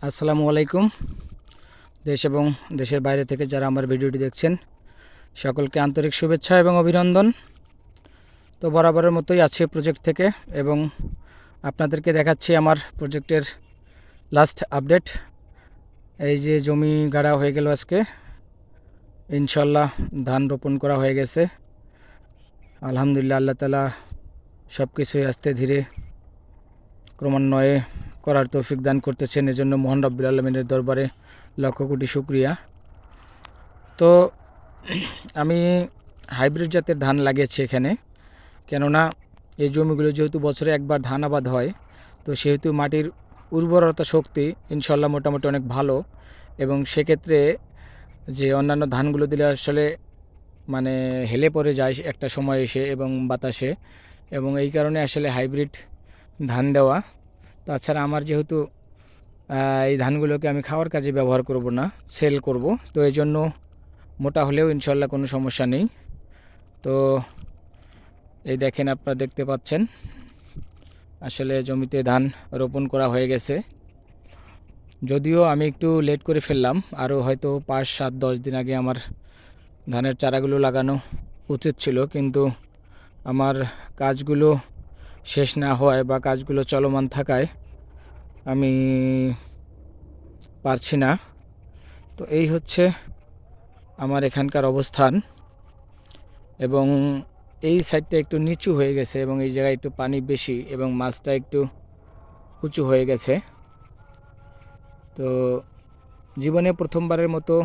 আসসালামু আলাইকুম। দেশ এবং দেশের বাইরে থেকে যারা আমার ভিডিওটি দেখছেন সকলকে আন্তরিক শুভেচ্ছা এবং অভিনন্দন। তো বরাবরের মতোই আছি প্রজেক্ট থেকে এবং আপনাদেরকে দেখাচ্ছি আমার প্রজেক্টের লাস্ট আপডেট। এই যে জমি গাড়া হয়ে গেল আজকে, ইনশাল্লাহ ধান রোপণ করা হয়ে গেছে। আলহামদুলিল্লাহ, আল্লাহ তাআলা সব কিছুই আস্তে ধীরে ক্রমান্বয়ে করার তৌফিক দান করতেছেন, এজন্য মহান রব্বুল আলামিনের দরবারে লক্ষ কোটি শুকরিয়া। তো আমি হাইব্রিড জাতের ধান লাগিয়েছি এখানে, কেননা এই জমিগুলো যেহেতু বছরে একবার ধান আবাদ হয়, তো সেহেতু মাটির উর্বরতা শক্তি ইনশাল্লাহ মোটামুটি অনেক ভালো। এবং সেক্ষেত্রে যে অন্যান্য ধানগুলো দিলে আসলে মানে হেলে পড়ে যায় একটা সময় এসে এবং বাতাসে, এবং এই কারণে আসলে হাইব্রিড ধান দেওয়া। তাছাড়া আমার যেহেতু এই ধানগুলোকে আমি খাওয়ার কাজে ব্যবহার করব না, সেল করব, তো এই জন্য মোটা হলেও ইনশাল্লাহ কোনো সমস্যা নেই। তো এই দেখেন, আপনারা দেখতে পাচ্ছেন আসলে জমিতে ধান রোপণ করা হয়ে গেছে। যদিও আমি একটু লেট করে ফেললাম, আরও হয়তো 5, 7, 10 দিন আগে আমার ধানের চারাগুলো লাগানো উচিত ছিল, কিন্তু আমার কাজগুলো শেষ না হওয়ায় বা কাজগুলো চলমান থাকায় আমি পারছি না। তো এই হচ্ছে আমার এখানকার অবস্থান। এবং এই সাইডটা একটু নিচু হয়ে গেছে এবং এই জায়গায় একটু পানি বেশি এবং মাছটা একটু উঁচু হয়ে গেছে। তো জীবনে প্রথমবারের মতো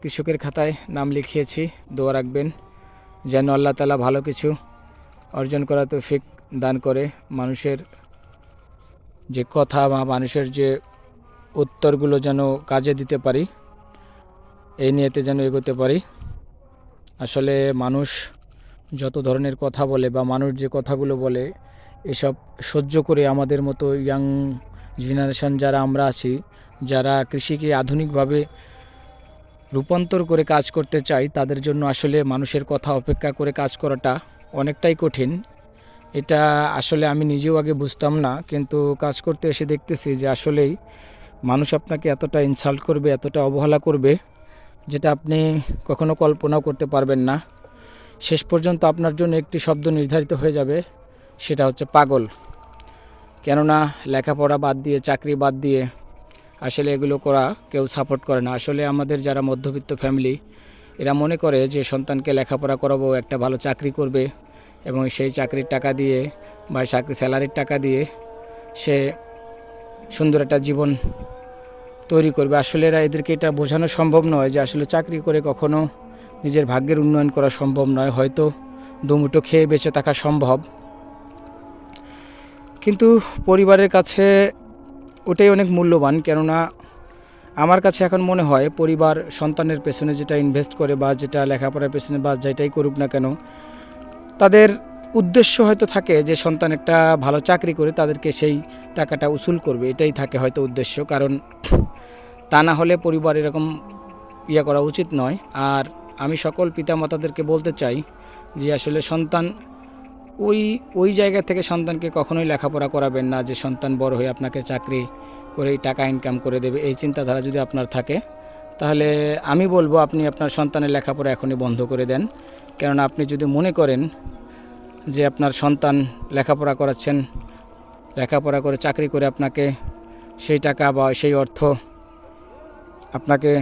কৃষকের খাতায় নাম লিখিয়েছি। দোয়া রাখবেন যেন আল্লাহ তাআলা ভালো কিছু অর্জন করার তৌফিক দান করে, মানুষের যে কথা বা মানুষের যে উত্তরগুলো যেন কাজে দিতে পারি, এই নিয়েতে যেন এগোতে পারি। আসলে মানুষ যত ধরনের কথা বলে বা মানুষ যে কথাগুলো বলে, এসব সহ্য করে আমাদের মতো ইয়াং জেনারেশন যারা আমরা আছি, যারা কৃষিকে আধুনিকভাবে রূপান্তর করে কাজ করতে চাই, তাদের জন্য আসলে মানুষের কথা অপেক্ষা করে কাজ করাটা অনেকটাই কঠিন। এটা আসলে আমি নিজেও আগে বুঝতাম না, কিন্তু কাজ করতে এসে দেখতেছি যে আসলেই মানুষ আপনাকে এতটা ইনসাল্ট করবে, এতটা অবহেলা করবে, যেটা আপনি কখনো কল্পনাও করতে পারবেন না। শেষ পর্যন্ত আপনার জন্য একটি শব্দ নির্ধারিত হয়ে যাবে, সেটা হচ্ছে পাগল। কেননা লেখাপড়া বাদ দিয়ে, চাকরি বাদ দিয়ে আসলে এগুলো করা কেউ সাপোর্ট করে না। আসলে আমাদের যারা মধ্যবিত্ত ফ্যামিলি, এরা মনে করে যে সন্তানকে লেখাপড়া করাবো, একটা ভালো চাকরি করবে এবং সেই চাকরির টাকা দিয়ে বা চাকরি স্যালারির টাকা দিয়ে সে সুন্দর একটা জীবন তৈরি করবে। আসলে এদেরকে এটা বোঝানো সম্ভব নয় যে আসলে চাকরি করে কখনো নিজের ভাগ্যের উন্নয়ন করা সম্ভব নয়। হয়তো দুমুঠো খেয়ে বেঁচে থাকা সম্ভব, কিন্তু পরিবারের কাছে ওটাই অনেক মূল্যবান। কেননা আমার কাছে এখন মনে হয় পরিবার সন্তানের পেছনে যেটা ইনভেস্ট করে বা যেটা লেখাপড়ার পেছনে বা যেটাই করুক না কেন, তাদের উদ্দেশ্য হয়তো থাকে যে সন্তান একটা ভালো চাকরি করে তাদেরকে সেই টাকাটা উসুল করবে, এটাই থাকে হয়তো উদ্দেশ্য। কারণ তা না হলে পরিবার এরকম করা উচিত নয়। আর আমি সকল পিতামাতাদেরকে বলতে চাই যে আসলে সন্তান ওই ওই জায়গা থেকে সন্তানকে কখনোই লেখাপড়া করাবেন না যে সন্তান বড় হয়ে আপনাকে চাকরি করেই টাকা ইনকাম করে দেবে। এই চিন্তাধারা যদি আপনার থাকে, তাহলে আমি বলবো আপনি আপনার সন্তানের লেখাপড়া এখনই বন্ধ করে দেন। কেননা আপনি যদি মনে করেন যে আপনার সন্তান লেখাপড়া করাচ্ছেন, লেখাপড়া করে চাকরি করে আপনাকে সেই টাকা বা সেই অর্থ আপনাকে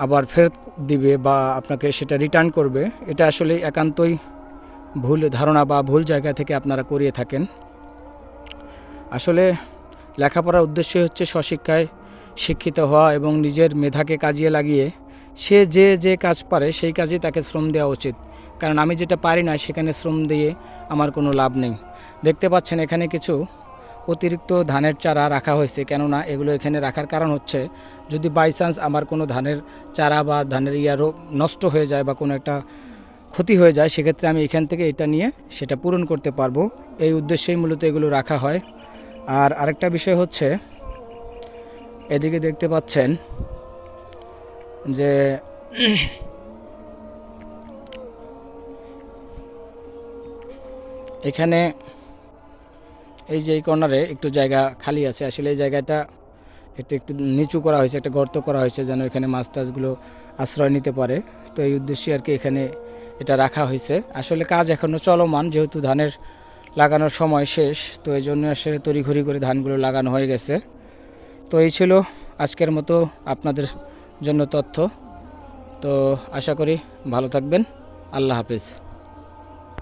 আবার ফেরত দিবে বা আপনাকে সেটা রিটার্ন করবে, এটা আসলে একান্তই ভুল ধারণা বা ভুল জায়গা থেকে আপনারা করিয়ে থাকেন। আসলে লেখাপড়ার উদ্দেশ্যই হচ্ছে স্বশিক্ষায় শিক্ষিত হওয়া এবং নিজের মেধাকে কাজে লাগিয়ে সে যে যে কাজ পারে সেই কাজেই তাকে শ্রম দেওয়া উচিত। কারণ আমি যেটা পারি না সেখানে শ্রম দিয়ে আমার কোনো লাভ নেই। দেখতে পাচ্ছেন এখানে কিছু অতিরিক্ত ধানের চারা রাখা হয়েছে। কেননা এগুলো এখানে রাখার কারণ হচ্ছে, যদি বাই চান্স আমার কোনো ধানের চারা বা ধানের নষ্ট হয়ে যায় বা কোনো একটা ক্ষতি হয়ে যায়, সেক্ষেত্রে আমি এখান থেকে এটা নিয়ে সেটা পূরণ করতে পারবো। এই উদ্দেশ্যেই মূলত এগুলো রাখা হয়। আর আরেকটা বিষয় হচ্ছে, এদিকে দেখতে পাচ্ছেন যে এখানে এই যে এই কর্নারে একটু জায়গা খালি আছে, আসলে এই জায়গাটা একটু একটু নিচু করা হয়েছে, একটা গর্ত করা হয়েছে যেন এখানে মাছ টাছগুলো আশ্রয় নিতে পারে। তো এই উদ্দেশ্যে আর কি এখানে এটা রাখা হয়েছে। আসলে কাজ এখনও চলমান, যেহেতু ধানের লাগানোর সময় শেষ, তো এই জন্য আসলে তড়িঘড়ি করে ধানগুলো লাগানো হয়ে গেছে। তো এই ছিল আজকের মতো আপনাদের জন্য তথ্য। তো আশা করি ভালো থাকবেন। আল্লাহ হাফেজ।